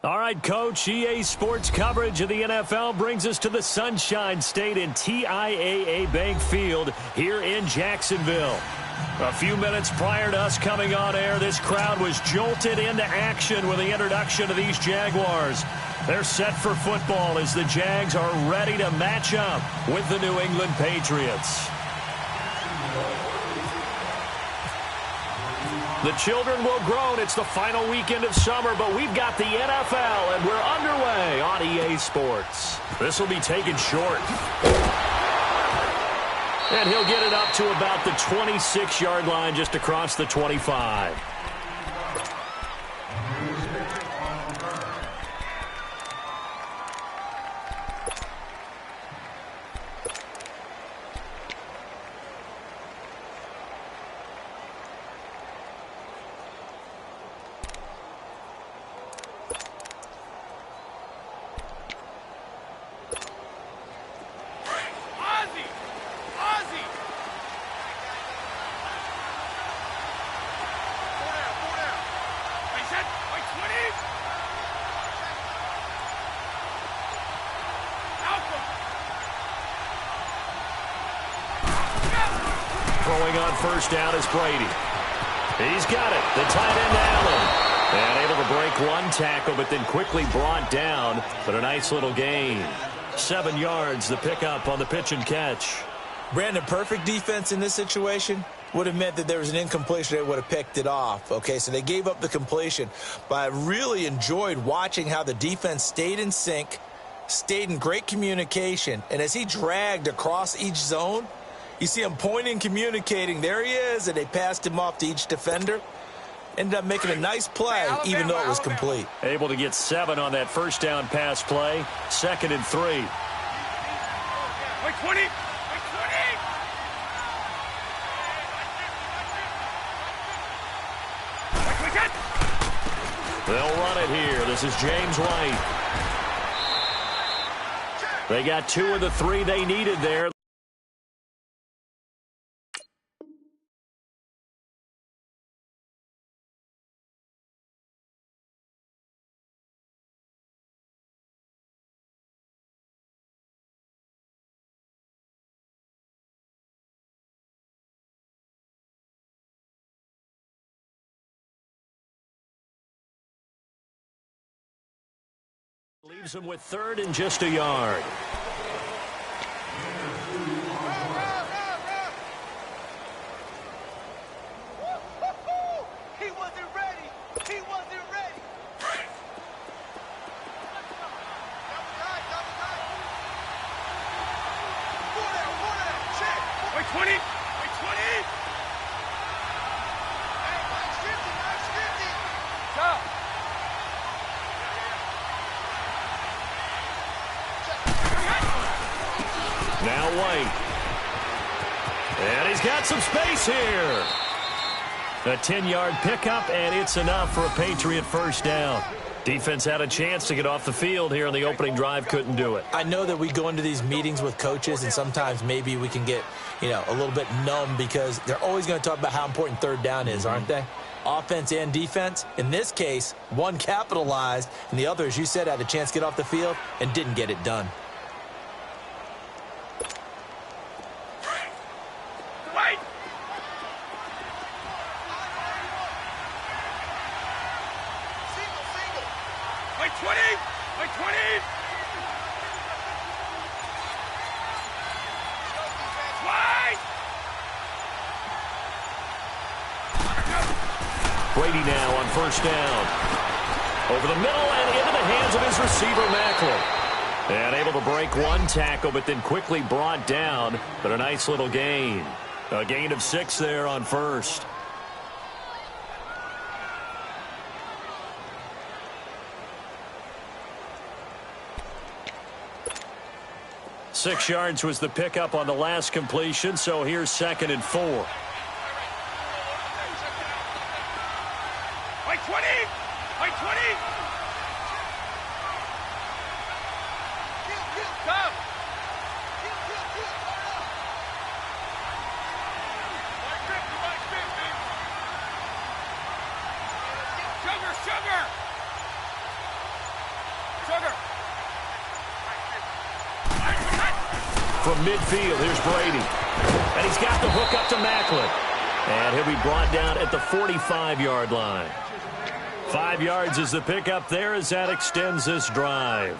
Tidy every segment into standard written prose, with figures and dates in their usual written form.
All right, Coach, EA Sports coverage of the NFL brings us to the Sunshine State in TIAA Bank Field here in Jacksonville. A few minutes prior to us coming on air, this crowd was jolted into action with the introduction of these Jaguars. They're set for football as the Jags are ready to match up with the New England Patriots. The children will groan. It's the final weekend of summer, but we've got the NFL, and we're underway on EA Sports. This will be taken short. And he'll get it up to about the 26-yard line, just across the 25. Throwing on first down is Brady. He's got it. The tight end, Allen. And able to break one tackle, but then quickly brought down. But a nice little gain. 7 yards, the pickup on the pitch and catch. Brandon, perfect defense in this situation would have meant that there was an incompletion. They would have picked it off. Okay, so they gave up the completion. But I really enjoyed watching how the defense stayed in sync, stayed in great communication. And as he dragged across each zone, you see him pointing, communicating. There he is, and they passed him off to each defender. Ended up making a nice play, even though it was complete. Able to get 7 on that first down pass play. 2nd and 3. Wait, 20. They'll run it here. This is James White. They got 2 of the 3 they needed there. Leaves him with 3rd and just a yard. He wasn't ready. He wasn't ready. Wait, 20. Wait, 20. Stop. Now White. And he's got some space here. A 10-yard pickup, and it's enough for a Patriot first down. Defense had a chance to get off the field here on the opening drive, couldn't do it. I know that we go into these meetings with coaches, and sometimes maybe we can get, a little bit numb because they're always going to talk about how important 3rd down is, aren't they? Offense and defense. In this case, one capitalized, and the other, as you said, had a chance to get off the field and didn't get it done. Brady now on first down. Over the middle and into the hands of his receiver, Macklin. And able to break one tackle, but then quickly brought down. But a nice little gain. A gain of 6 there on first. Six yards was the pickup on the last completion, so here's 2nd and 4. Wait, 20! Wait, 20! Come! Sugar! From midfield, here's Brady. And he's got the hook up to Macklin. And he'll be brought down at the 45-yard line. 5 yards is the pickup there as that extends this drive.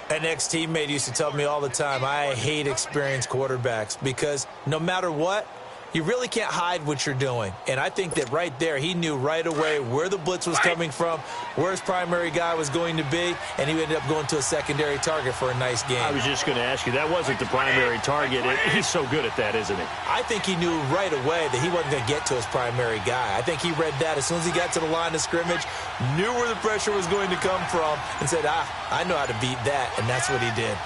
An ex-teammate used to tell me all the time, I hate experienced quarterbacks because no matter what, you really can't hide what you're doing. And I think that right there, he knew right away where the blitz was coming from, where his primary guy was going to be, and he ended up going to a secondary target for a nice game. I was just going to ask you, that wasn't the primary target. He's so good at that, isn't he? I think he knew right away that he wasn't going to get to his primary guy. I think he read that as soon as he got to the line of scrimmage, knew where the pressure was going to come from, and said, I know how to beat that, and that's what he did.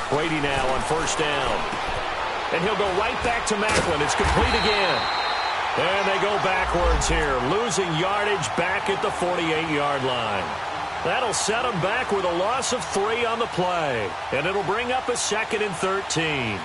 Brady now on first down. And he'll go right back to Macklin. It's complete again. And they go backwards here, losing yardage back at the 48-yard line. That'll set them back with a loss of 3 on the play. And it'll bring up a 2nd and 13.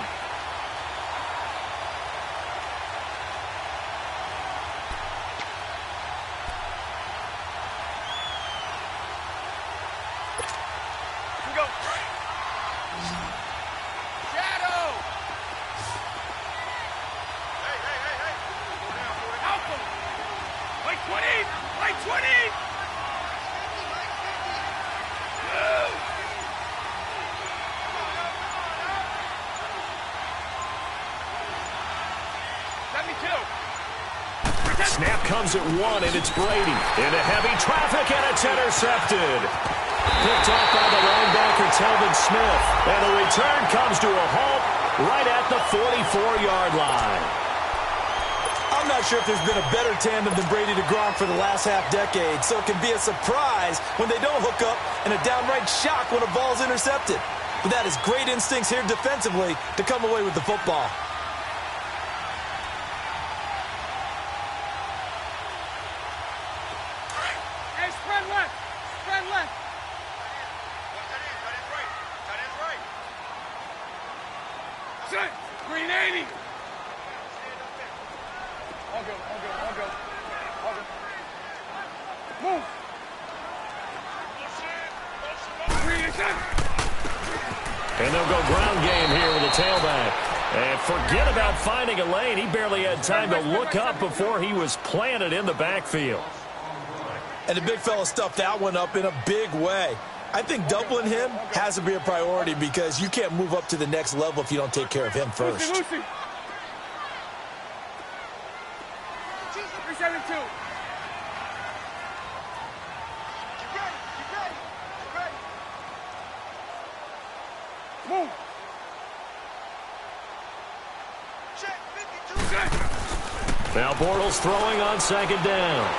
Snap comes at 1, and it's Brady. Into heavy traffic, and it's intercepted. Picked off by the linebacker, Telvin Smith. And the return comes to a halt right at the 44-yard line. I'm not sure if there's been a better tandem than Brady to Gronk for the last half-decade, so it can be a surprise when they don't hook up and a downright shock when a ball's intercepted. But that is great instincts here defensively to come away with the football. And they'll go ground game here with a tailback. And forget about finding a lane. He barely had time to look up before he was planted in the backfield. And the big fella stuffed that one up in a big way. I think doubling him has to be a priority because you can't move up to the next level if you don't take care of him first. Lucy. 372. Move. Check 52. Now Bortles throwing on 2nd down.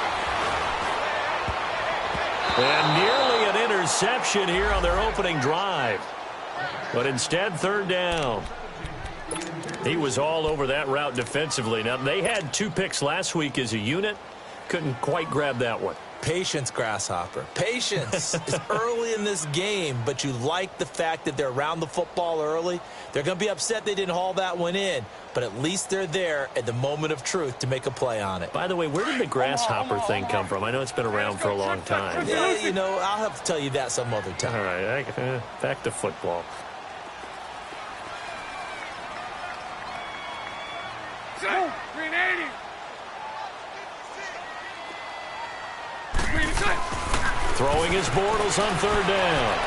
And nearly an interception here on their opening drive. But instead, 3rd down. He was all over that route defensively. Now, they had 2 picks last week as a unit. Couldn't quite grab that one. Patience, Grasshopper. Patience. It's early in this game, but you like the fact that they're around the football early. They're going to be upset they didn't haul that one in, but at least they're there at the moment of truth to make a play on it. By the way, where did the grasshopper thing come from? I know it's been around for a long time. Yeah, you know, I'll have to tell you that some other time. All right, back to football. Set. 380. Throwing his Bortles on 3rd down.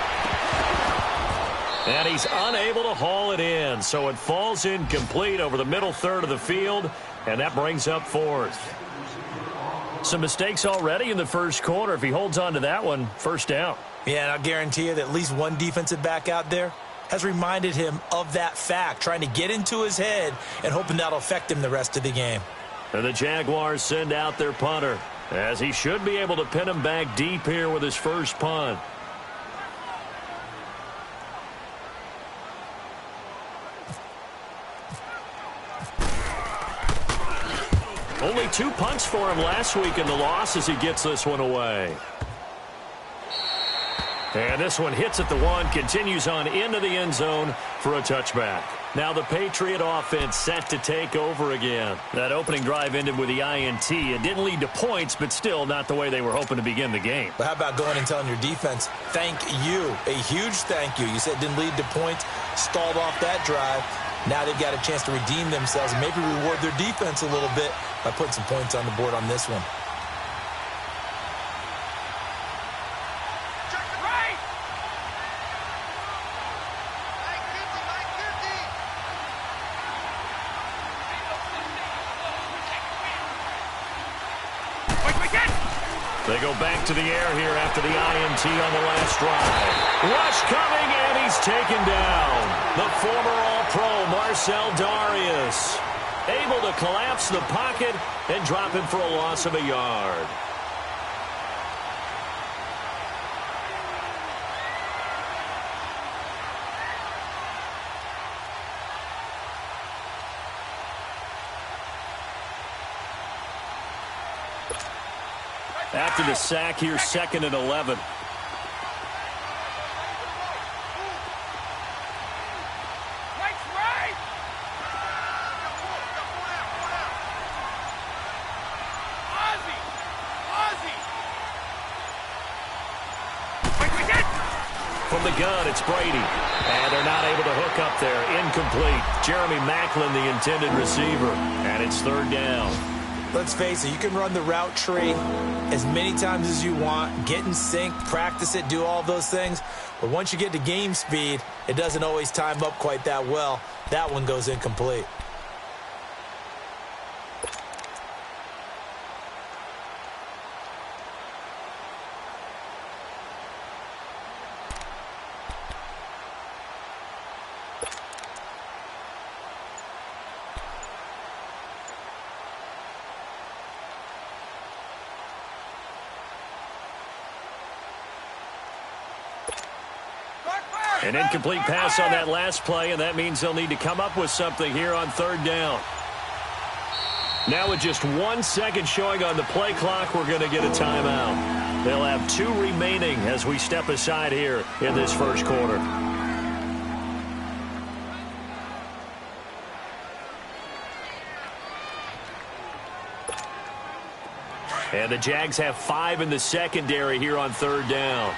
And he's unable to haul it in, so it falls incomplete over the middle third of the field, and that brings up 4th. Some mistakes already in the first quarter. If he holds on to that one, 1st down. Yeah, and I'll guarantee you that at least one defensive back out there has reminded him of that fact, trying to get into his head and hoping that'll affect him the rest of the game. And the Jaguars send out their punter, as he should be able to pin him back deep here with his first punt. Only 2 punts for him last week in the loss as he gets this one away. And this one hits at the 1, continues on into the end zone for a touchback. Now the Patriot offense set to take over again. That opening drive ended with the INT. It didn't lead to points, but still not the way they were hoping to begin the game. But how about going and telling your defense, thank you, a huge thank you. You said it didn't lead to points, stalled off that drive. Now they've got a chance to redeem themselves and maybe reward their defense a little bit by putting some points on the board on this one. They go back to the air here after the INT on the last drive. Rush coming, and he's taken down. The former All-Pro Marcel Darius able to collapse the pocket and drop him for a loss of a yard. After the sack here, 2nd and 11. From the gun, it's Brady. And they're not able to hook up there. Incomplete. Jeremy Maclin, the intended receiver. And it's 3rd down. Let's face it, you can run the route tree as many times as you want, get in sync, practice it, do all those things. But once you get to game speed, it doesn't always time up quite that well. That one goes incomplete. An incomplete pass on that last play, and that means they'll need to come up with something here on 3rd down. Now with just 1 second showing on the play clock, we're going to get a timeout. They'll have 2 remaining as we step aside here in this first quarter. And the Jags have 5 in the secondary here on 3rd down.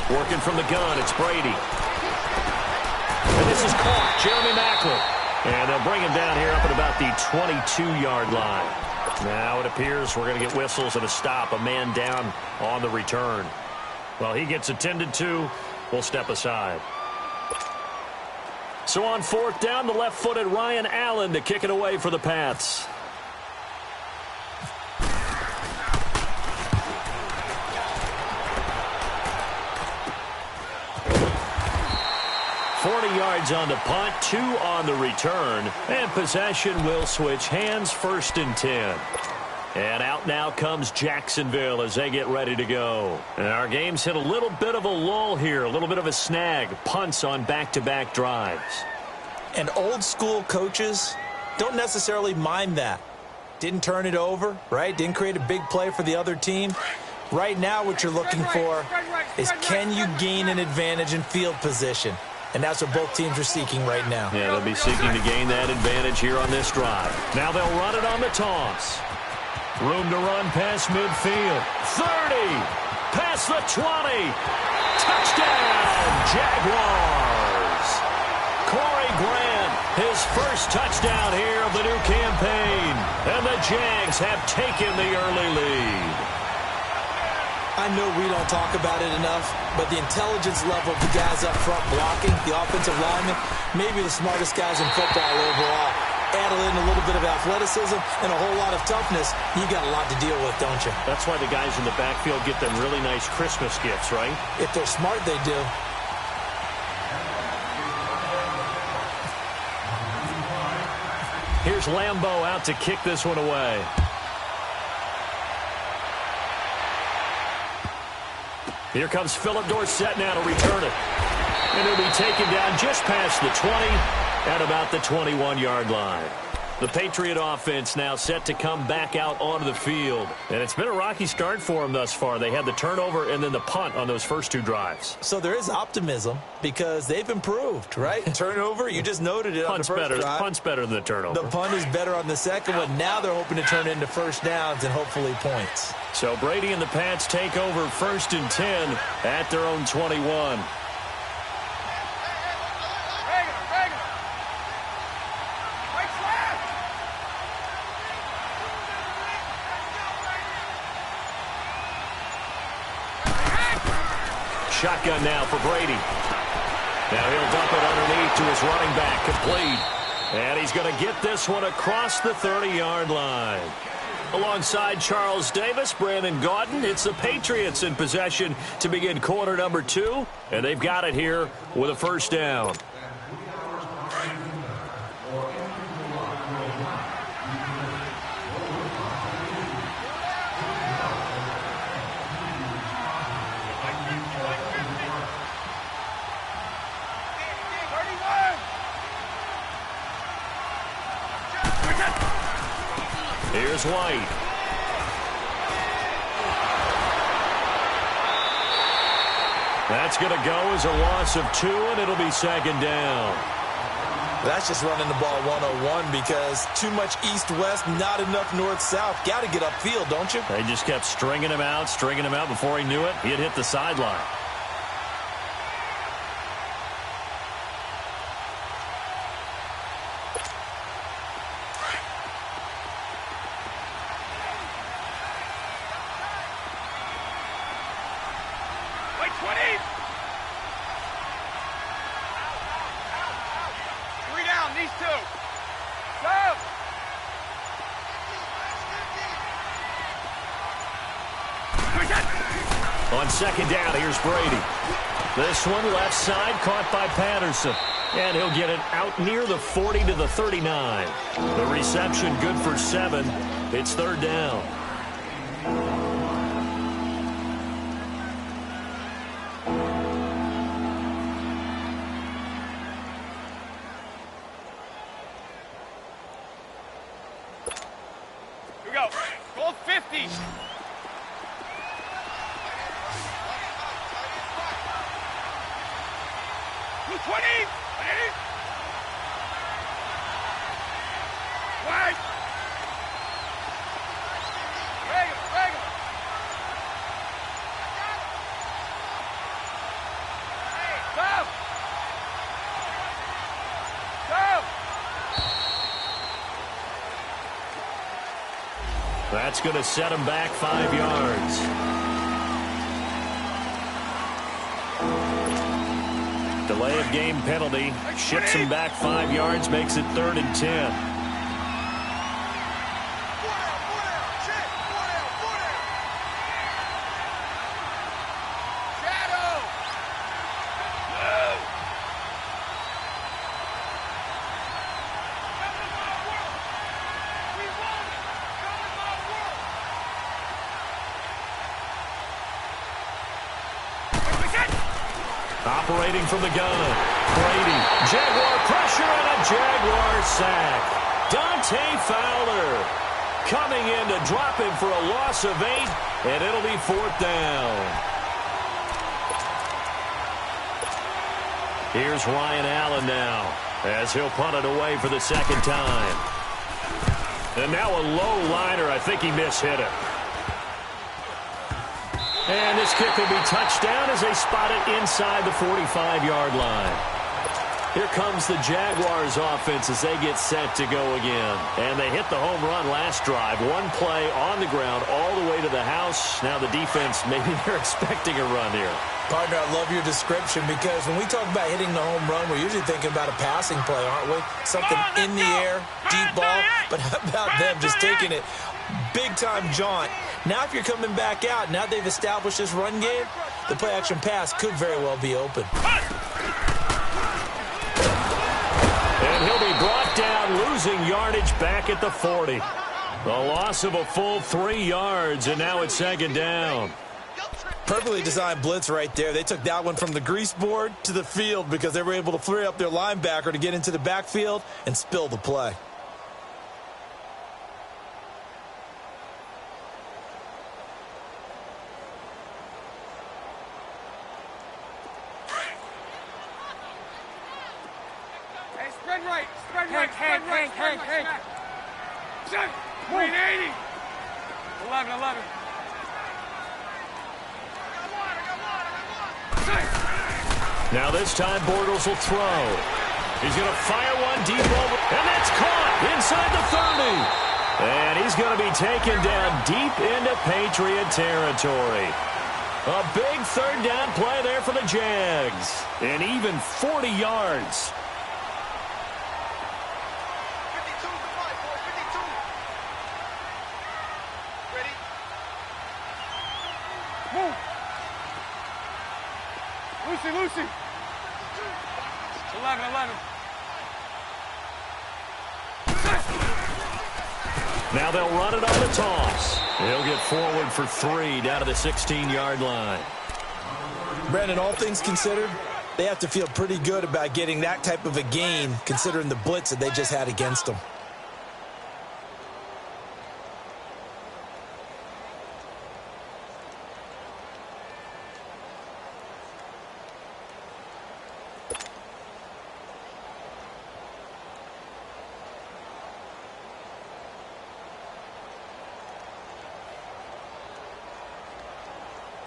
Working from the gun, it's Brady. And this is caught, Jeremy Maclin. And they'll bring him down here up at about the 22-yard line. Now it appears we're going to get whistles and a stop, a man down on the return. Well, he gets attended to. We'll step aside. So on 4th down, the left-footed Ryan Allen to kick it away for the Pats. 40 yards on the punt, 2 on the return, and possession will switch hands, 1st and 10. And out now comes Jacksonville as they get ready to go. And our game's hit a little bit of a lull here, a little bit of a snag, punts on back-to-back drives. And old-school coaches don't necessarily mind that. Didn't turn it over, right? Didn't create a big play for the other team. Right now what you're looking for is can you gain an advantage in field position? And that's what both teams are seeking right now. Yeah, they'll be seeking to gain that advantage here on this drive. Now they'll run it on the toss. Room to run past midfield. 30. Past the 20. Touchdown, Jaguars. Corey Grant, his first touchdown here of the new campaign. And the Jags have taken the early lead. I know we don't talk about it enough, but the intelligence level of the guys up front blocking, the offensive linemen, maybe the smartest guys in football overall. Add in a little bit of athleticism and a whole lot of toughness, you got a lot to deal with, don't you? That's why the guys in the backfield get them really nice Christmas gifts, right? If they're smart, they do. Here's Lambeau out to kick this one away. Here comes Philip Dorsett now to return it. And it'll be taken down just past the 20 at about the 21-yard line. The Patriot offense now set to come back out onto the field. And it's been a rocky start for them thus far. They had the turnover and then the punt on those first two drives. So there is optimism because they've improved, right? Turnover, you just noted it on the first drive. Punt's better than the turnover. The punt is better on the second one. Now they're hoping to turn into first downs and hopefully points. So Brady and the Pats take over 1st and 10 at their own 21. Shotgun now for Brady. Now he'll dump it underneath to his running back, complete. And he's going to get this one across the 30-yard line. Alongside Charles Davis, Brandon Gaudin, it's the Patriots in possession to begin quarter number 2. And they've got it here with a first down. Here's White. That's going to go as a loss of 2, and it'll be second down. That's just running the ball 101 because too much east-west, not enough north-south. Got to get upfield, don't you? They just kept stringing him out. Before he knew it, he had hit the sideline. On second down, here's Brady. This one left side caught by Patterson. And he'll get it out near the 40 to the 39. The reception good for 7. It's third down. Here we go. Goal 50. That's going to set him back 5 yards. Delay of game penalty. Ships him back 5 yards, makes it 3rd and 10. Operating from the gun, Brady. Jaguar pressure and a Jaguar sack. Dante Fowler coming in to drop him for a loss of 8, and it'll be 4th down. Here's Ryan Allen now as he'll punt it away for the second time. And now a low liner. I think he mishit it. And this kick will be touchdown as they spot it inside the 45-yard line. Here comes the Jaguars offense as they get set to go again. And they hit the home run last drive. One play on the ground all the way to the house. Now the defense, maybe they're expecting a run here. Partner, I love your description because when we talk about hitting the home run, we're usually thinking about a passing play, aren't we? Something in the air, deep ball. But how about them just taking it big-time jaunt? Now if you're coming back out, now they've established this run game, the play-action pass could very well be open. And he'll be brought down, losing yardage back at the 40. A loss of a full 3 yards, and now it's second down. Perfectly designed blitz right there. They took that one from the grease board to the field because they were able to free up their linebacker to get into the backfield and spill the play. Hey, spread right, spread right, spread right, spread right. 380. 11. Now this time Bortles will throw. He's going to fire one deep over, and that's caught inside the 30. And he's going to be taken down deep into Patriot territory. A big third down play there for the Jags. And even 40 yards. 52 to 5, boys, 52. Ready? Move. Lucy. 11. Now they'll run it on the toss. He'll get forward for 3 down to the 16-yard line. Brandon, all things considered, they have to feel pretty good about getting that type of a gain considering the blitz that they just had against them.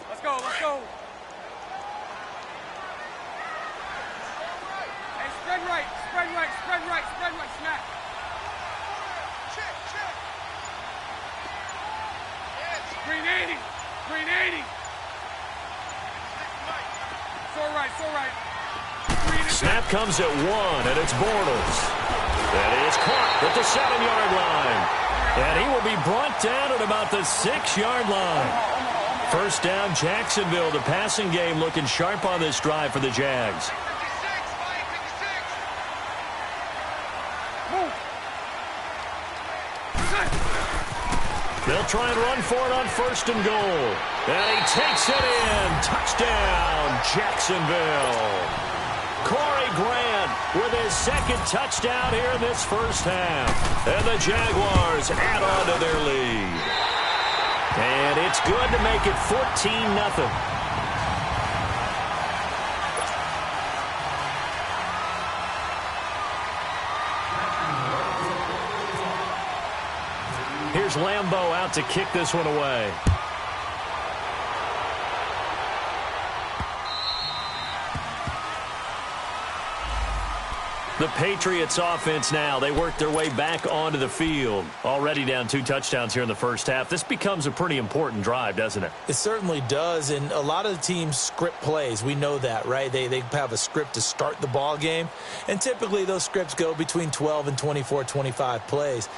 Let's go. Hey, spread right, snap. Check. Green 80. So right. Snap comes at 1, and it's Bortles. That is caught at the 7-yard line. And he will be brought down at about the 6-yard line. First down, Jacksonville. The passing game looking sharp on this drive for the Jags. 56. Move. They'll try and run for it on first and goal. And he takes it in. Touchdown, Jacksonville. Corey Grant with his second touchdown here in this first half. And the Jaguars add on to their lead. And it's good to make it 14-0. Here's Lambeau out to kick this one away. The Patriots offense now, they work their way back onto the field. Already down 2 touchdowns here in the first half. This becomes a pretty important drive, doesn't it? It certainly does, and a lot of the teams script plays. We know that, right? They have a script to start the ball game, and typically those scripts go between 12 and 24, 25 plays.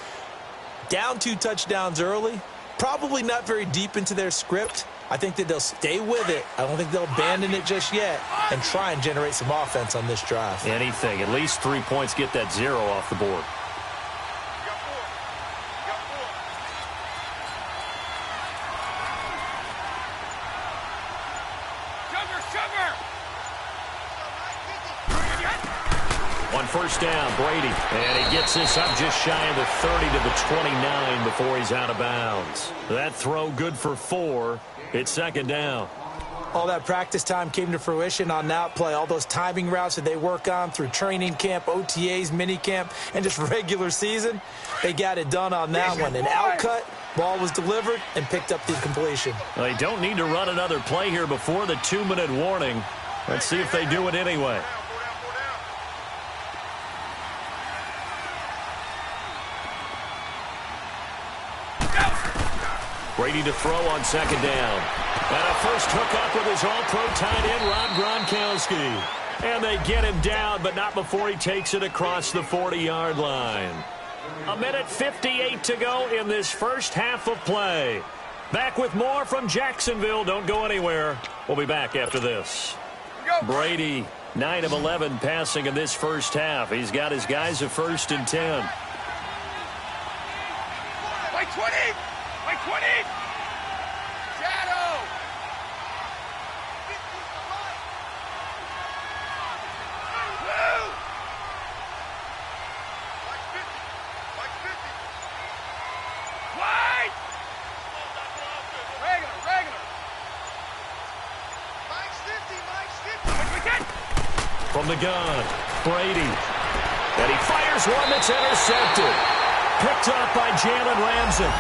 Down 2 touchdowns early, probably not very deep into their script. I think that they'll stay with it. I don't think they'll abandon it just yet and try and generate some offense on this drive. Anything. At least 3 points, get that 0 off the board. On first down, Brady. And he gets this up just shy of the 30 to the 29 before he's out of bounds. That throw good for 4. It's second down. All that practice time came to fruition on that play. All those timing routes that they work on through training camp, OTAs, minicamp, and just regular season, they got it done on that one. An outcut, ball was delivered, and picked up the completion. Well, they don't need to run another play here before the 2-minute warning. Let's see if they do it anyway. Brady to throw on second down. And a first hookup with his all-pro tight end, Rob Gronkowski. And they get him down, but not before he takes it across the 40-yard line. 1:58 to go in this first half of play. Back with more from Jacksonville. Don't go anywhere. We'll be back after this. Brady, 9 of 11 passing in this first half. He's got his guys at 1st and 10. By 20! By 20! Shadow! From the gun, Brady. And he fires one that's intercepted. Picked up by Jalen Ramsey.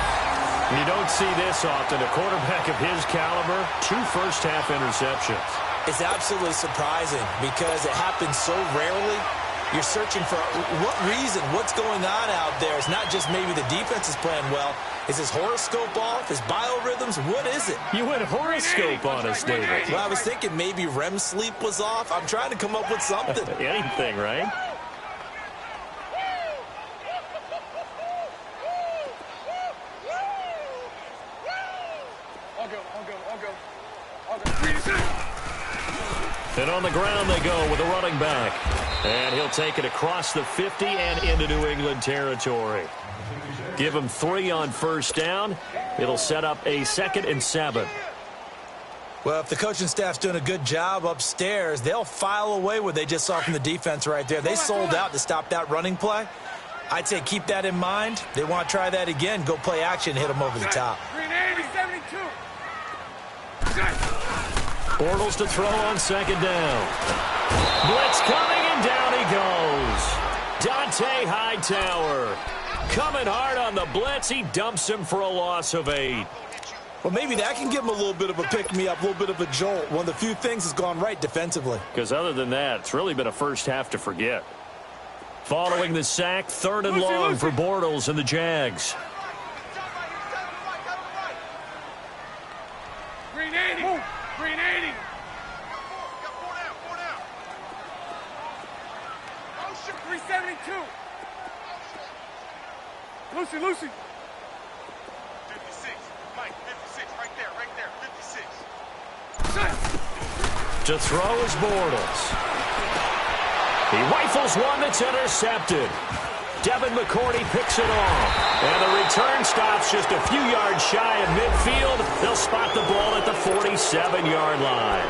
You don't see this often. A quarterback of his caliber, 2 first-half interceptions. It's absolutely surprising because it happens so rarely. You're searching for what reason, what's going on out there. It's not just maybe the defense is playing well. Is his horoscope off? His biorhythms? What is it? You went horoscope on us, David. Well, I was thinking maybe REM sleep was off. I'm trying to come up with something. Anything, right? And on the ground they go with a running back. And he'll take it across the 50 and into New England territory. Give him 3 on first down. It'll set up a 2nd and 7. Well, if the coaching staff's doing a good job upstairs, they'll file away what they just saw from the defense right there. They sold out to stop that running play. I'd say keep that in mind. They want to try that again. Go play action, hit them over the top. 72. Bortles to throw on 2nd down. Blitz coming, and down he goes. Dante Hightower coming hard on the blitz. He dumps him for a loss of 8. Well, maybe that can give him a little bit of a pick-me-up, a little bit of a jolt. One of the few things that's gone right defensively. Because other than that, it's really been a first half to forget. Following the sack, 3rd and long for Bortles and the Jags. Green 80. Green 80. Oh, 372. Lucy. 56. Mike, 56. Right there. 56. To throw is Bortles. He rifles one that's intercepted. Devin McCourty picks it off. And the return stops just a few yards shy of midfield. They'll spot the ball at the 47-yard line.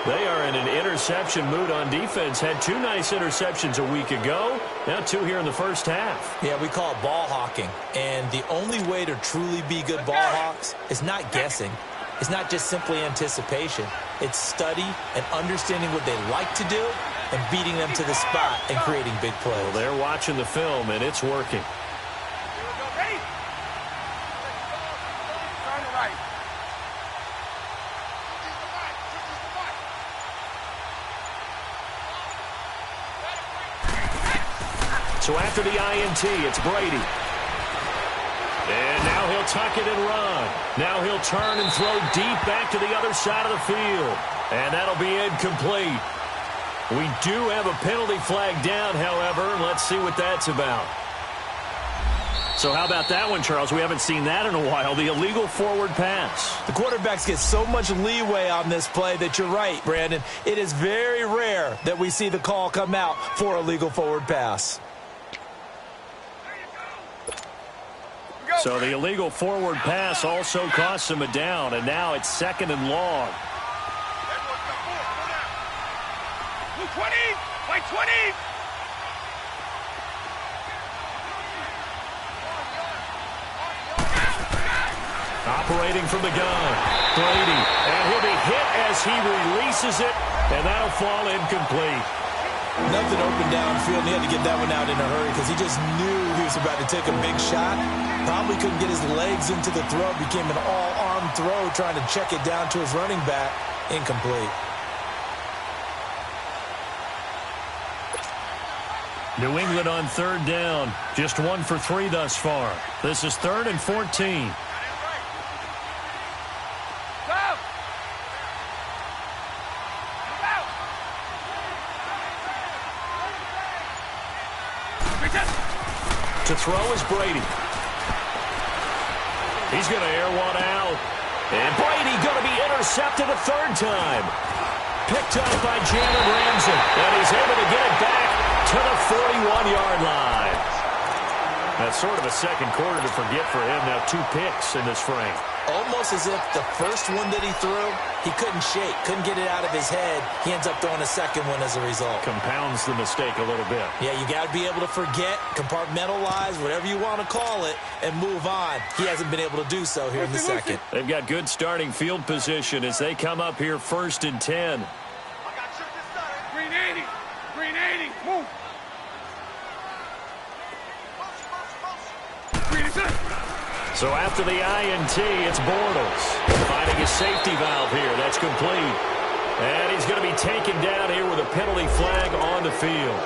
They are in an interception mood on defense. Had 2 nice interceptions a week ago. Now 2 here in the first half. Yeah, we call it ball hawking. And the only way to truly be good ball hawks is not guessing. It's not just simply anticipation. It's study and understanding what they like to do and beating them to the spot and creating big plays. Well, they're watching the film, and it's working. Ready? Turn to right. So after the INT, it's Brady. And now he'll tuck it and run. Now he'll turn and throw deep back to the other side of the field. And that'll be incomplete. We do have a penalty flag down, however. Let's see what that's about. So how about that one, Charles? We haven't seen that in a while. The illegal forward pass. The quarterbacks get so much leeway on this play that you're right, Brandon. It is very rare that we see the call come out for a legal forward pass. So the illegal forward pass also costs him a down, and now it's 2nd and long. 20! By 20! Operating from the gun, Brady, and he'll be hit as he releases it, and that'll fall incomplete. Nothing open downfield, and he had to get that one out in a hurry because he just knew he was about to take a big shot. Probably couldn't get his legs into the throw. Became an all-arm throw trying to check it down to his running back. Incomplete. New England on 3rd down. Just 1 for 3 thus far. This is 3rd and 14. To throw is Brady. He's going to air one out. And Brady going to be intercepted a 3rd time. Picked up by Jalen Ramsey. And he's able to get it back to the 41-yard line. That's sort of a second quarter to forget for him. Now 2 picks in this frame. Almost as if the first one that he threw, he couldn't shake, couldn't get it out of his head. He ends up throwing a second one as a result. Compounds the mistake a little bit. Yeah, you got to be able to forget, compartmentalize, whatever you want to call it, and move on. He hasn't been able to do so here in the second. They've got good starting field position as they come up here 1st and 10. Green 80. Move. So after the INT, it's Bortles finding a safety valve here. That's complete. And he's going to be taken down here with a penalty flag on the field.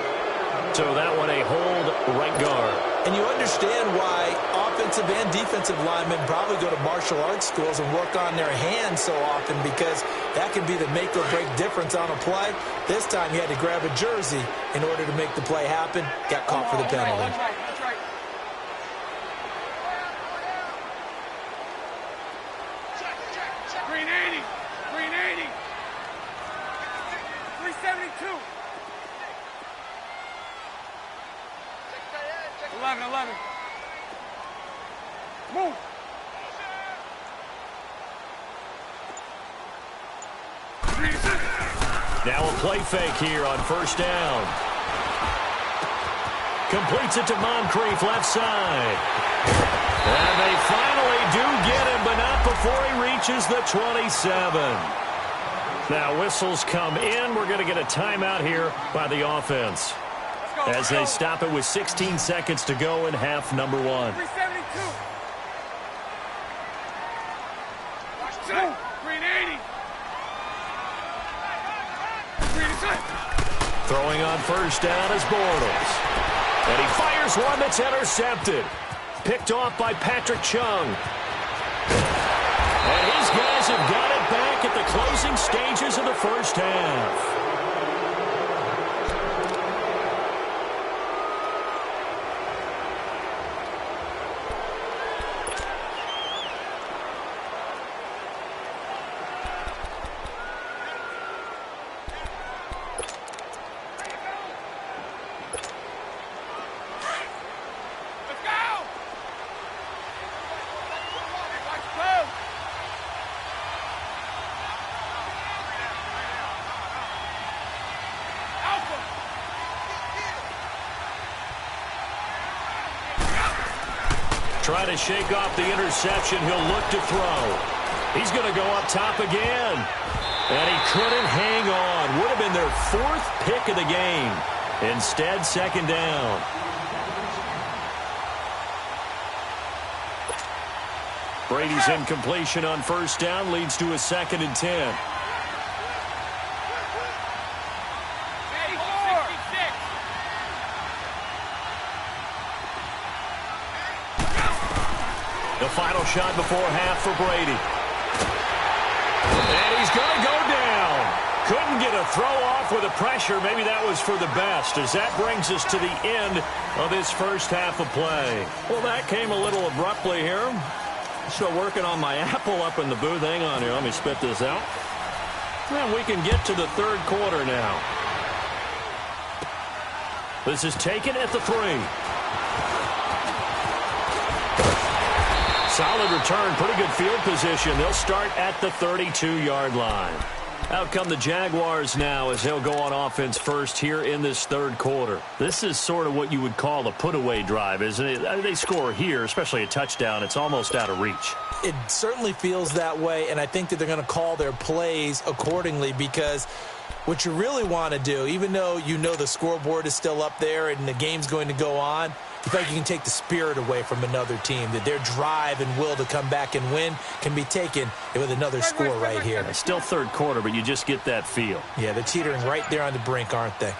So that one a hold right guard. And you understand why offensive and defensive linemen probably go to martial arts schools and work on their hands so often, because that can be the make or break difference on a play. This time he had to grab a jersey in order to make the play happen. Got caught for the penalty. That's right. That's right. Green 80. Green 80. 372. 11. Move. Now a play fake here on first down. Completes it to Moncrief, left side. And they finally do get him, but not before he reaches the 27. Now whistles come in. We're going to get a timeout here by the offense, as they stop it with 16 seconds to go in half number 1. 372. Green 80. Throwing on first down is Bortles. And he fires one that's intercepted. Picked off by Patrick Chung. And his guys have got it back at the closing stages of the first half. Trying to shake off the interception. He'll look to throw. He's going to go up top again. And he couldn't hang on. Would have been their 4th pick of the game. Instead, second down. Brady's incompletion on first down leads to a 2nd and 10. The final shot before half for Brady. And he's going to go down. Couldn't get a throw off with the pressure. Maybe that was for the best, as that brings us to the end of this first half of play. Well, that came a little abruptly here. Still working on my apple up in the booth. Hang on here. Let me spit this out. And we can get to the third quarter now. This is taken at the 3. Solid return, pretty good field position. They'll start at the 32-yard line. Out come the Jaguars now, as they'll go on offense first here in this third quarter. This is sort of what you would call a put-away drive, isn't it? I mean, they score here, especially a touchdown. It's almost out of reach. It certainly feels that way, and I think that they're going to call their plays accordingly, because what you really want to do, even though you know the scoreboard is still up there and the game's going to go on, you feel like you can take the spirit away from another team, that their drive and will to come back and win can be taken with another score right here. It's still third quarter, but you just get that feel. Yeah, they're teetering right there on the brink, aren't they?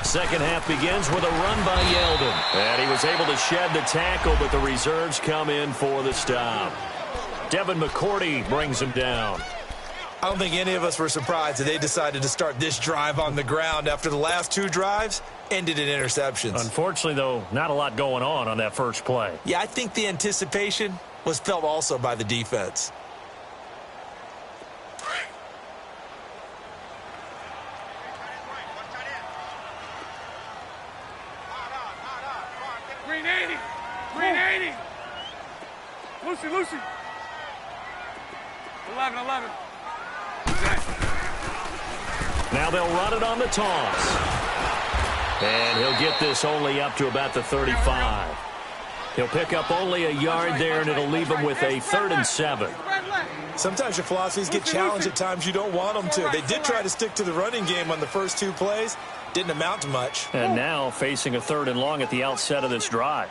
Second half begins with a run by Yeldon. And he was able to shed the tackle, but the reserves come in for the stop. Devin McCourty brings him down. I don't think any of us were surprised that they decided to start this drive on the ground after the last 2 drives ended in interceptions. Unfortunately, though, not a lot going on that first play. Yeah, I think the anticipation was felt also by the defense. Green 80. Green 80. Lucy. 11. Now they'll run it on the toss. And he'll get this only up to about the 35. He'll pick up only a yard there, and it'll leave him with a 3rd and 7. Spread left. Sometimes your philosophies get challenged at times you don't want them to. They did try to stick to the running game on the first 2 plays. Didn't amount to much. And now facing a 3rd and long at the outset of this drive.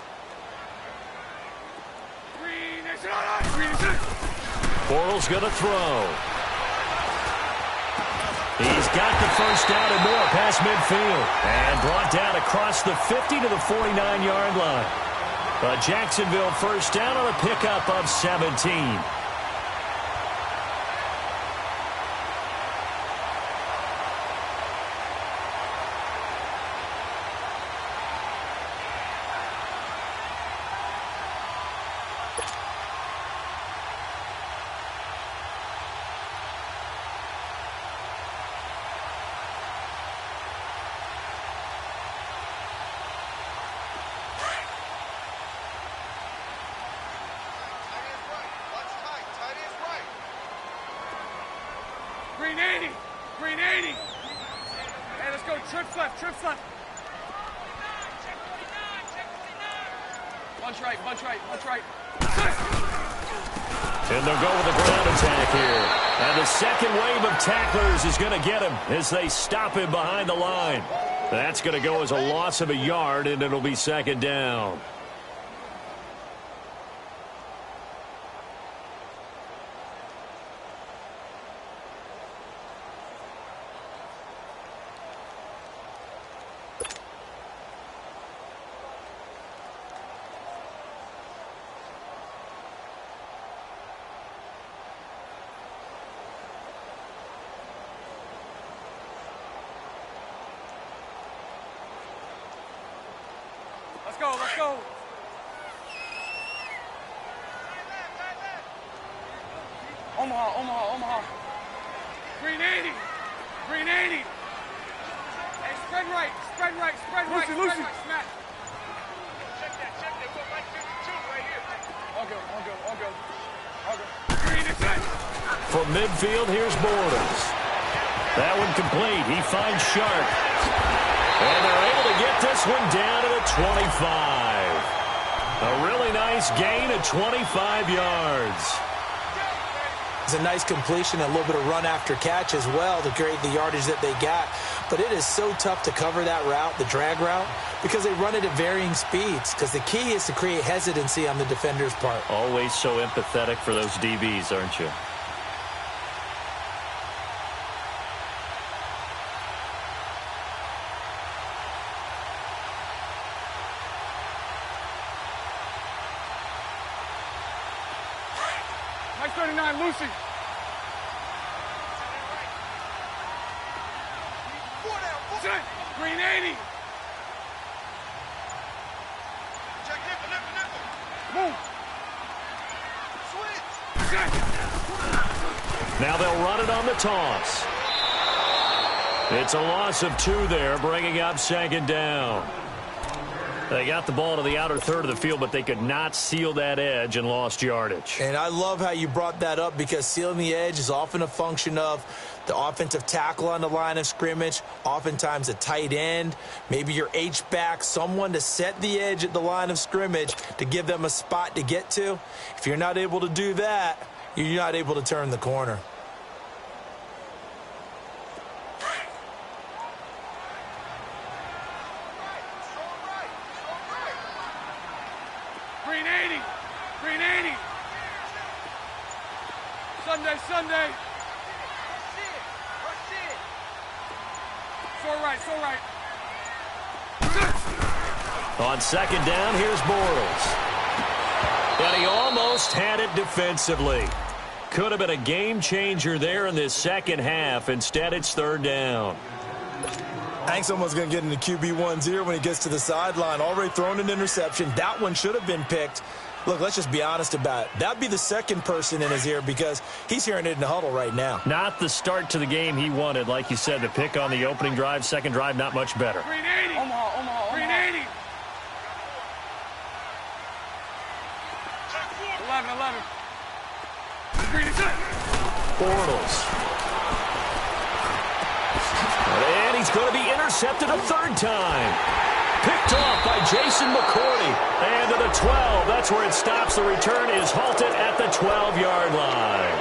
Bortles going to throw. He's got the first down and more past midfield. And brought down across the 50 to the 49-yard line. A Jacksonville first down on a pickup of 17. Green 80. Green 80. Hey, let's go. Trips left. Trips left. Bunch right. Bunch right. Bunch right. And they'll go with a ground attack here. And the second wave of tacklers is going to get him as they stop him behind the line. That's going to go as a loss of a yard, and it'll be 2nd down. Let's go. Let's go. Omaha. Omaha. Omaha. Green 80. Green 80. Hey, spread right. Spread right. Spread right. Spread right. Smack. Check that. We're right 52 right here. All go. All go. All go. All go. Green is in. From midfield, here's Bortles. That one complete. He finds Sharp. And they're able to get this one down to the 25. A really nice gain of 25 yards. It's a nice completion, a little bit of run after catch as well to create the yardage that they got. But it is so tough to cover that route, the drag route, because they run it at varying speeds. Because the key is to create hesitancy on the defender's part. Always so empathetic for those DBs, aren't you? Mike 39, Lucy. Green 80. Check nipple. Move. Switch. Now they'll run it on the toss. It's a loss of 2 there, bringing up 2nd down. They got the ball to the outer third of the field, but they could not seal that edge and lost yardage. And I love how you brought that up, because sealing the edge is often a function of the offensive tackle on the line of scrimmage, oftentimes a tight end, maybe your H-back, someone to set the edge at the line of scrimmage to give them a spot to get to. If you're not able to do that, you're not able to turn the corner. Green 80. Green 80. Sunday. So right. On 2nd down, here's Bortles. But he almost had it defensively. Could have been a game changer there in this second half. Instead, it's 3rd down. I think someone's going to get into QB1-0 when he gets to the sideline. Already thrown an interception. That one should have been picked. Look, let's just be honest about it. That'd be the second person in his ear, because he's hearing it in the huddle right now. Not the start to the game he wanted. Like you said, the pick on the opening drive, second drive, not much better. Green 80. Omaha. Green 80. 11. Green is in. Bortles. And he's going to be intercepted a 3rd time. Picked off by Jason McCourty. And to the 12. That's where it stops. The return is halted at the 12-yard line.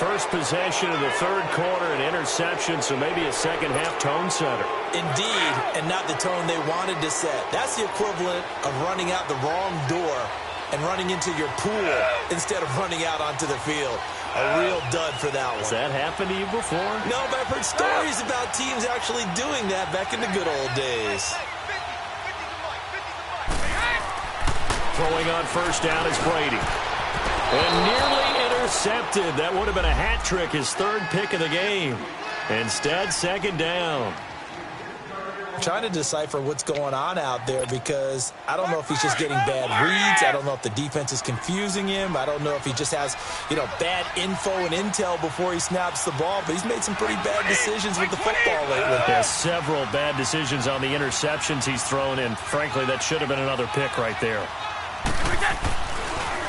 first possession of the third quarter, an interception, so maybe a second-half tone setter. Indeed, and not the tone they wanted to set. That's the equivalent of running out the wrong door and running into your pool instead of running out onto the field. A real dud for that one. Has that happened to you before? No, but I've heard stories about teams actually doing that back in the good old days. Throwing on first down is Brady. And nearly intercepted. That would have been a hat trick, his third pick of the game. Instead, second down. I'm trying to decipher what's going on out there because I don't know if he's just getting bad reads. I don't know if the defense is confusing him. I don't know if he just has, bad info and intel before he snaps the ball. But he's made some pretty bad decisions with the football lately. Yeah, several bad decisions on the interceptions he's thrown in. Frankly, that should have been another pick right there.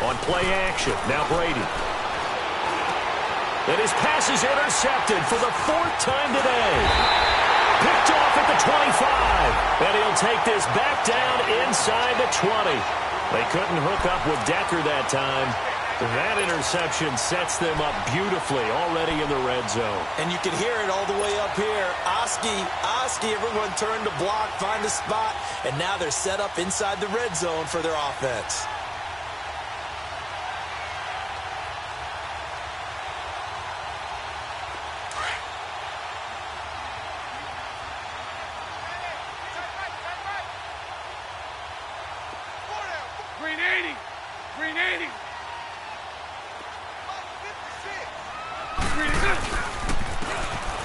On play action, now Brady. And his pass is intercepted for the fourth time today. Picked off at the 25. And he'll take this back down inside the 20. They couldn't hook up with Decker that time. That interception sets them up beautifully already in the red zone. And you can hear it all the way up here. Oski, everyone turned to block, find a spot, and now they're set up inside the red zone for their offense.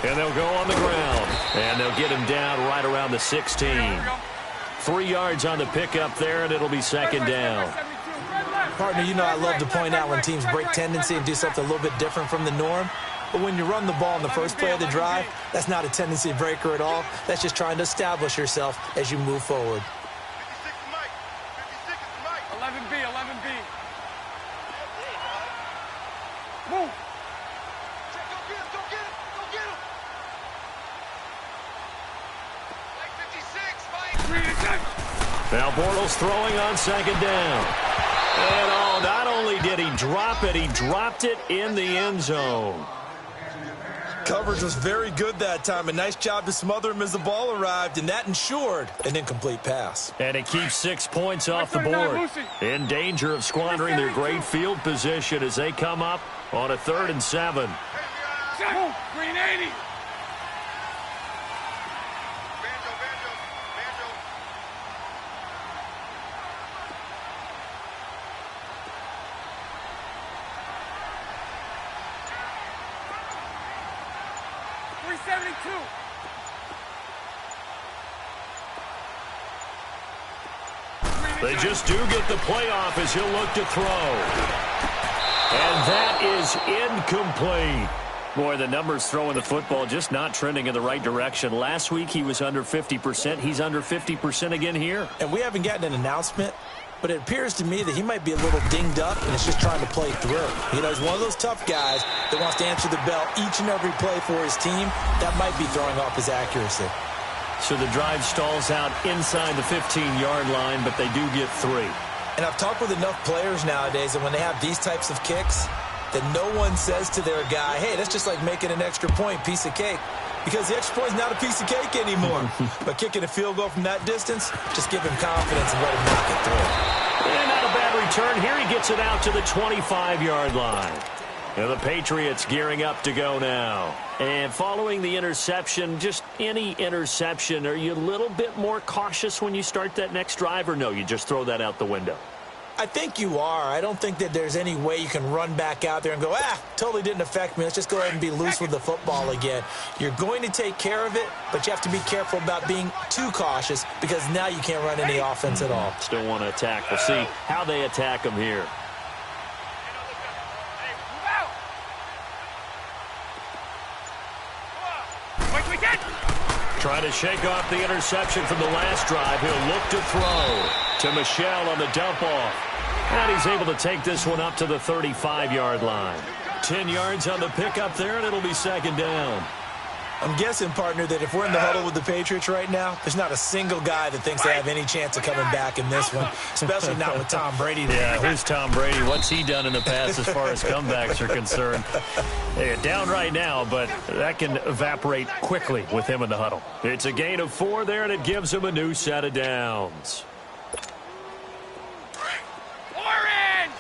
And they'll go on the ground. And they'll get him down right around the 16. 3 yards on the pickup there, and it'll be second down. Partner, I love to point out when teams break tendency and do something a little bit different from the norm. But when you run the ball in the first play of the drive, that's not a tendency breaker at all. That's just trying to establish yourself as you move forward. 11B, 11B. Move. Now Bortles throwing on second down. And not only did he drop it, he dropped it in the end zone. Coverage was very good that time. A nice job to smother him as the ball arrived, and that ensured an incomplete pass. And it keeps 6 points off the board. In danger of squandering their great field position as they come up on a 3rd and 7. Green 80. They just do get the playoff as he'll look to throw. And that is incomplete. Boy, the numbers throwing the football just not trending in the right direction. Last week he was under 50%. He's under 50% again here. And we haven't gotten an announcement, but it appears to me that he might be a little dinged up and is just trying to play through. He's one of those tough guys that wants to answer the bell each and every play for his team. That might be throwing off his accuracy. So the drive stalls out inside the 15-yard line, but they do get 3. And I've talked with enough players nowadays that when they have these types of kicks, that no one says to their guy, hey, that's just like making an extra point, piece of cake. Because the extra point is not a piece of cake anymore. But kicking a field goal from that distance, just give him confidence and let him knock it through. And not a bad return. Here he gets it out to the 25-yard line. And the Patriots gearing up to go now. And following the interception, just any interception, are you a little bit more cautious when you start that next drive, or no, you just throw that out the window? I think you are. I don't think that there's any way you can run back out there and go, totally didn't affect me. Let's just go ahead and be loose with the football again. You're going to take care of it, but you have to be careful about being too cautious because now you can't run any offense at all. Still want to attack. We'll see how they attack him here. Trying to shake off the interception from the last drive. He'll look to throw to Michel on the dump off. And he's able to take this one up to the 35-yard line. 10 yards on the pickup there, and it'll be second down. I'm guessing, partner, that if we're in the huddle with the Patriots right now, there's not a single guy that thinks they have any chance of coming back in this one, especially not with Tom Brady there. Yeah, who's Tom Brady? What's he done in the past as far as comebacks are concerned? They're down right now, but that can evaporate quickly with him in the huddle. It's a gain of 4 there, and it gives him a new set of downs. Orange!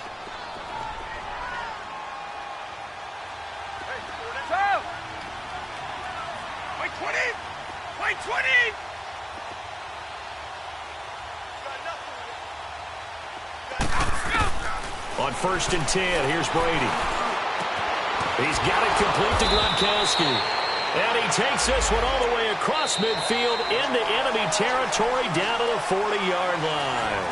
Go! White 20! White 20! On 1st and 10, here's Brady. He's got it complete to Gronkowski. And he takes this one all the way across midfield into enemy territory down to the 40-yard line.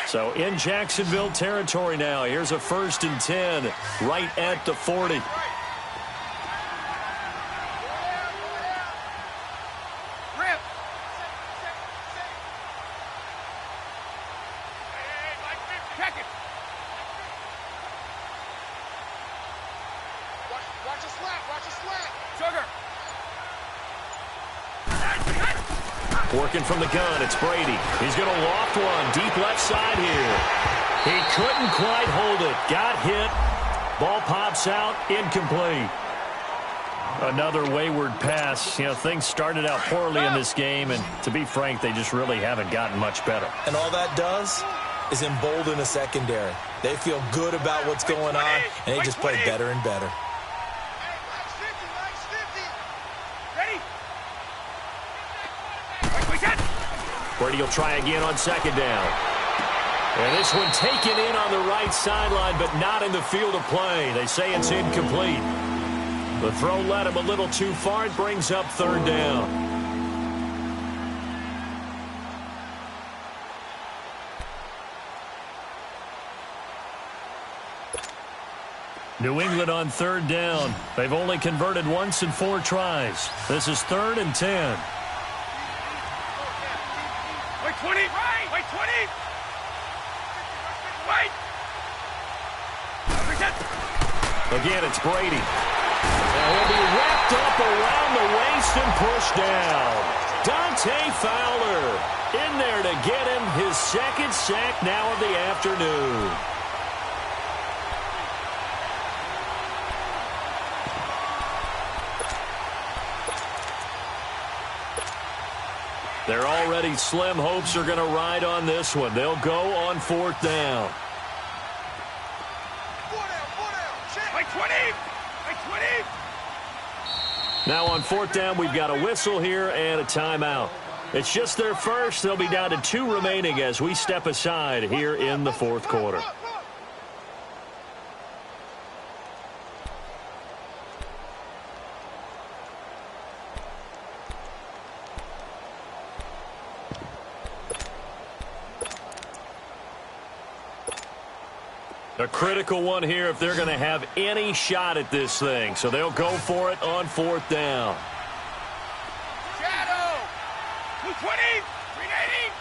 So in Jacksonville territory now. Here's a 1st and 10 right at the 40. Working from the gun, it's Brady. He's going to loft one deep left side here. He couldn't quite hold it. Got hit. Ball pops out. Incomplete. Another wayward pass. You know, things started out poorly in this game, and to be frank, they just really haven't gotten much better. And all that does is embolden the secondary. They feel good about what's going on, and they just play better and better. Brady will try again on 2nd down. And this one taken in on the right sideline, but not in the field of play. They say it's incomplete. The throw led him a little too far. It brings up 3rd down. New England on 3rd down. They've only converted once in 4 tries. This is 3rd and 10. Wait 20! Right! Wait 20! Wait! Again, it's Brady. And he'll be wrapped up around the waist and pushed down. Dante Fowler in there to get him his 2nd sack now of the afternoon. Their already slim hopes are going to ride on this one. They'll go on 4th down. Wait 20! Wait 20! Now on 4th down, we've got a whistle here and a timeout. It's just their first. They'll be down to 2 remaining as we step aside here in the 4th quarter. A critical one here if they're going to have any shot at this thing. So they'll go for it on 4th down. Shadow! 220! 380!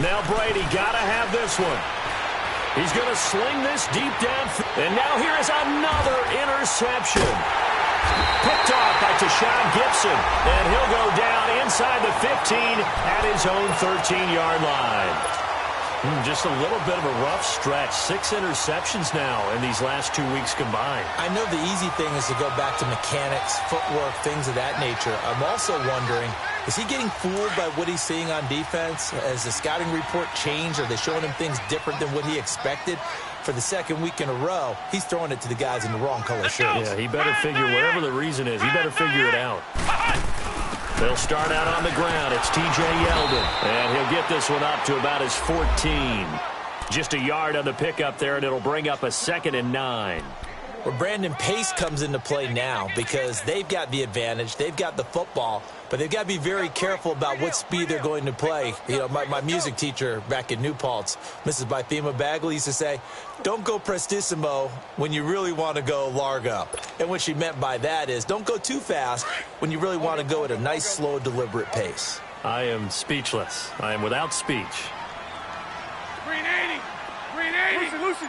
Now Brady got to have this one. He's going to sling this deep down. And now here is another interception. Picked off by Tashawn Gibson. And he'll go down inside the 15 at his own 13-yard line. Just a little bit of a rough stretch. 6 interceptions now in these last 2 weeks combined. I know the easy thing is to go back to mechanics, footwork, things of that nature. I'm also wondering, is he getting fooled by what he's seeing on defense? Has the scouting report changed? Are they showing him things different than what he expected? For the 2nd week in a row, he's throwing it to the guys in the wrong color shirts. Yeah, he better figure, whatever the reason is, he better figure it out. They'll start out on the ground. It's T.J. Yeldon, and he'll get this one up to about his 14. Just a yard on the pickup there, and it'll bring up a 2nd and 9. where Brandon Pace comes into play now because they've got the advantage. They've got the football, but they've got to be very careful about what speed they're going to play. You know, my music teacher back in New Paltz, Mrs. Bythema Bagley, used to say, don't go prestissimo when you really want to go largo. And what she meant by that is don't go too fast when you really want to go at a nice, slow, deliberate pace. I am speechless. I am without speech. Green 80. Green 80. Lucy.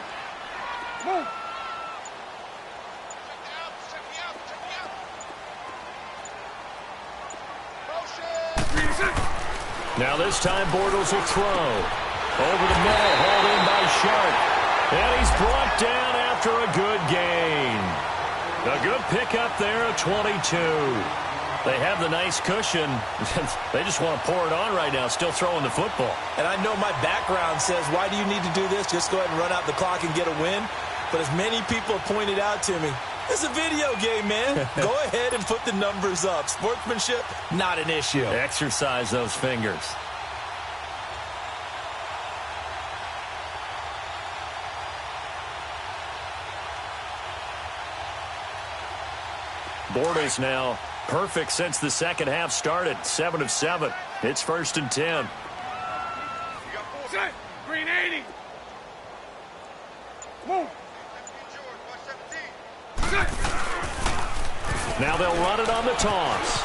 Move. Now this time Bortles will throw. Over the middle, hauled in by Sharp. And he's brought down after a good gain. A good pickup there at 22. They have the nice cushion. They just want to pour it on right now, still throwing the football. And I know my background says, why do you need to do this? Just go ahead and run out the clock and get a win. But as many people have pointed out to me, it's a video game, man. Go ahead and put the numbers up. Sportsmanship, not an issue. Exercise those fingers. Bortles now perfect since the second half started. 7 of 7. It's 1st and 10. Set. Green 80. Move. Now they'll run it on the toss.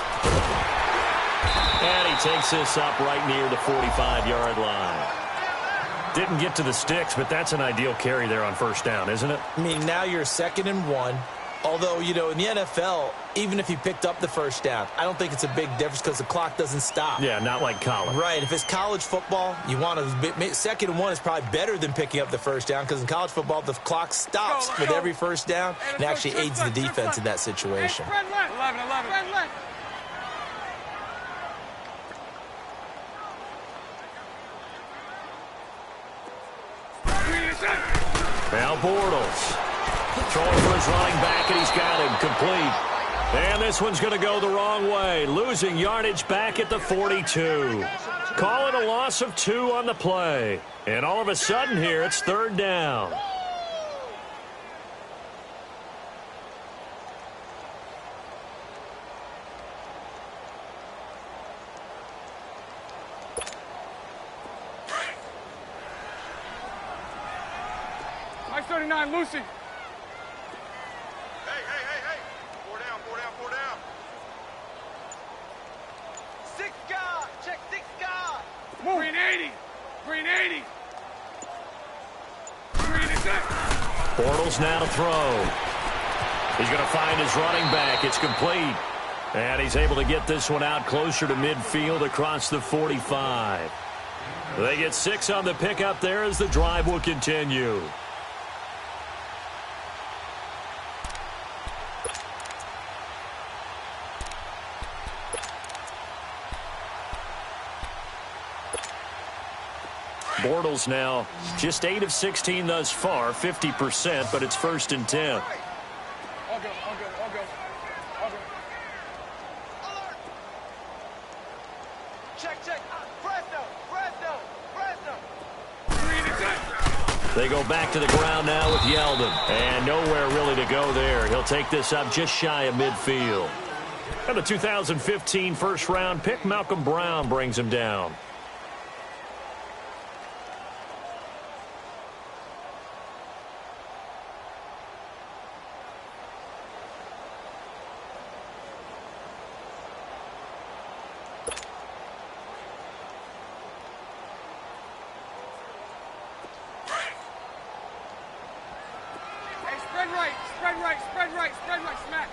And he takes this up right near the 45-yard line. Didn't get to the sticks, but that's an ideal carry there on 1st down, isn't it? I mean, now you're 2nd and 1. Although, you know, in the NFL, even if he picked up the 1st down, I don't think it's a big difference because the clock doesn't stop. Yeah, not like college. Right. If it's college football, you want to 2nd and 1 is probably better than picking up the 1st down because in college football, the clock stops with every 1st down and actually aids the defense in that situation. 11, 11. Now Bortles throwing for his running back, and he's got him complete. And this one's going to go the wrong way, losing yardage back at the 42. Call it a loss of 2 on the play. And all of a sudden here, it's 3rd down. Nice 39, Lucy. Hey. 4 down. 6 guard. Check 6 guard. Move. Green 80. Green 80. Green is set. Bortles now to throw. He's going to find his running back. It's complete. And he's able to get this one out closer to midfield across the 45. They get 6 on the pickup there as the drive will continue. Bortles now just 8 of 16 thus far, 50%, but it's 1st and 10. All go. Check. Fresno. Green is set. They go back to the ground now with Yeldon. And nowhere really to go there. He'll take this up just shy of midfield. And the 2015 first-round pick, Malcolm Brown, brings him down. Spread right, smack.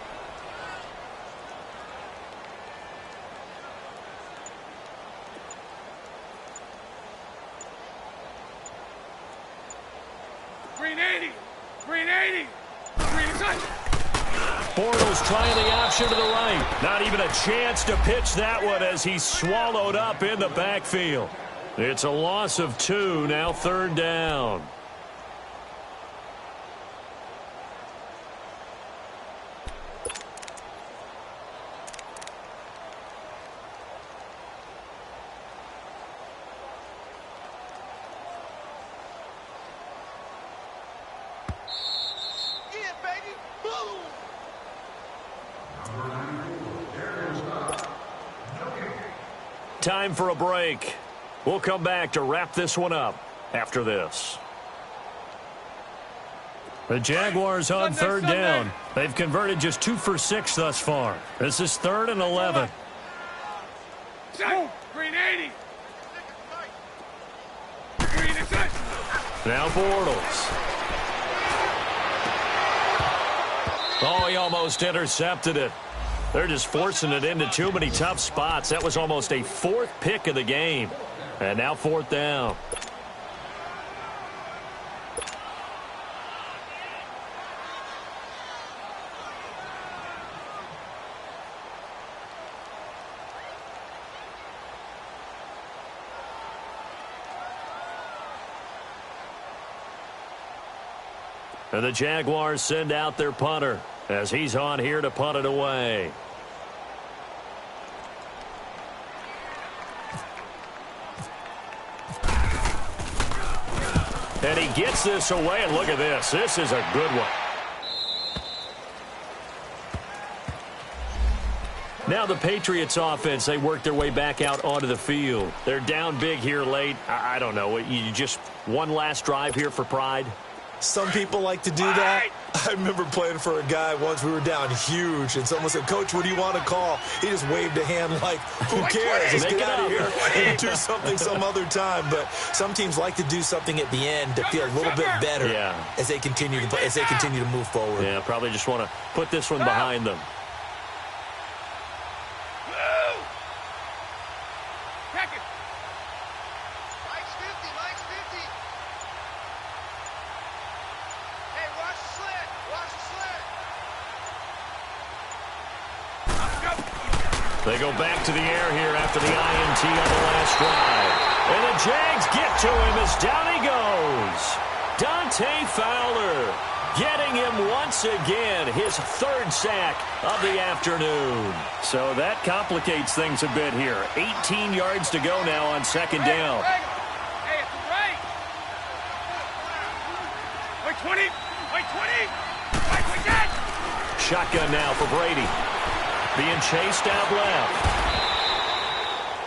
Green 80. Green touch. Bortles trying the option to the right. Not even a chance to pitch that one as he's swallowed up in the backfield. It's a loss of 2, now 3rd down. Time for a break. We'll come back to wrap this one up after this. The Jaguars on third down. They've converted just 2 for 6 thus far. This is 3rd and 11. Green 80. Green is it. Now Bortles. Oh, he almost intercepted it. They're just forcing it into too many tough spots. That was almost a 4th pick of the game. And now 4th down. And the Jaguars send out their punter as he's on here to punt it away. And he gets this away, and look at this. This is a good one. Now the Patriots offense, they work their way back out onto the field. They're down big here late. I don't know. You just one last drive here for pride? Some people like to do that. I remember playing for a guy once. We were down huge, and someone said, "Coach, what do you want to call?" He just waved a hand like, "Who cares? Let's get out of here and do something some other time." But some teams like to do something at the end to feel a little bit better as they continue to play, as they continue to move forward. Yeah, probably just want to put this one behind them. They go back to the air here after the INT on the last drive. And the Jags get to him as down he goes. Dante Fowler getting him once again, his 3rd sack of the afternoon. So that complicates things a bit here. 18 yards to go now on 2nd down. Hey, it's right. Wait, 20. Wait, 20. Wait, again. Shotgun now for Brady. Being chased out left.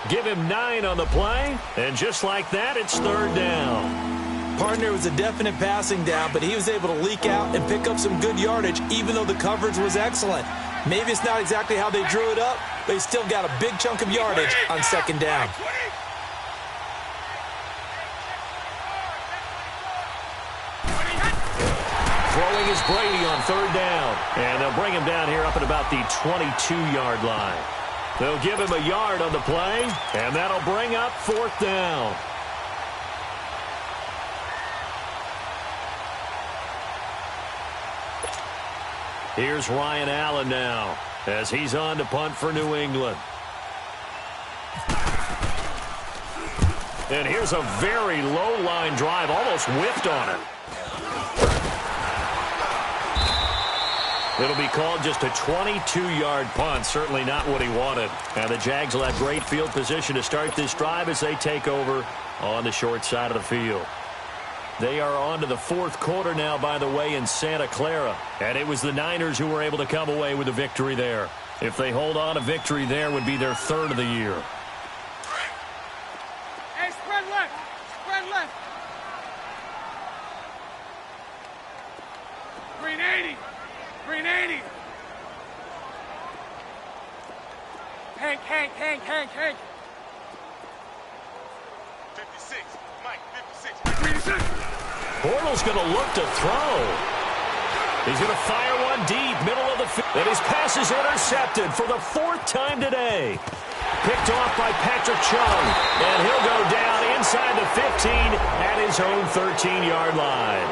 Give him 9 on the play, and just like that, it's 3rd down. Partner was a definite passing down, but he was able to leak out and pick up some good yardage, even though the coverage was excellent. Maybe it's not exactly how they drew it up, but he still got a big chunk of yardage on 2nd down. Throwing is Brady on 3rd down. And they'll bring him down here up at about the 22-yard line. They'll give him a yard on the play, and that'll bring up 4th down. Here's Ryan Allen now as he's on to punt for New England. And here's a very low-line drive, almost whiffed on it. It'll be called just a 22-yard punt. Certainly not what he wanted. And the Jags will have great field position to start this drive as they take over on the short side of the field. They are on to the 4th quarter now, by the way, in Santa Clara. And it was the Niners who were able to come away with a victory there. If they hold on, a victory there would be their 3rd of the year. Hey, spread left. Spread left. Green 80. Green 80. Hank. 56. Mike, 56. Bortles going to look to throw. He's going to fire one deep, middle of the field. And his pass is intercepted for the 4th time today. Picked off by Patrick Chung. And he'll go down inside the 15 at his own 13-yard line.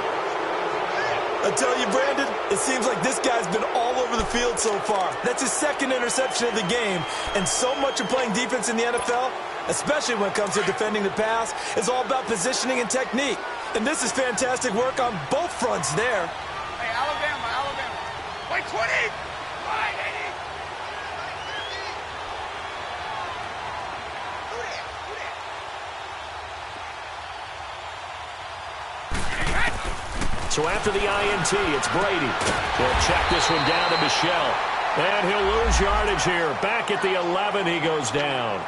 I tell you, Brandon, it seems like this guy's been all over the field so far. That's his 2nd interception of the game. And so much of playing defense in the NFL, especially when it comes to defending the pass, is all about positioning and technique. And this is fantastic work on both fronts there. Hey, Alabama. Wait, 20. Wide 80. So after the INT, it's Brady. They'll check this one down to Michelle. And he'll lose yardage here. Back at the 11, he goes down.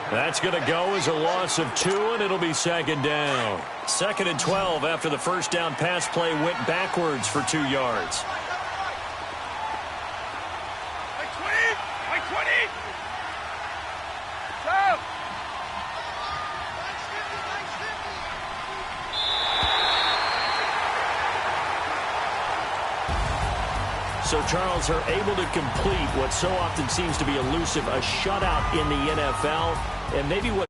That's going to go as a loss of 2, and it'll be second down. 2nd and 12 after the first down pass play went backwards for 2 yards. Like 20! Like 20! Go! So Charles are able to complete what so often seems to be elusive, a shutout in the NFL, and maybe what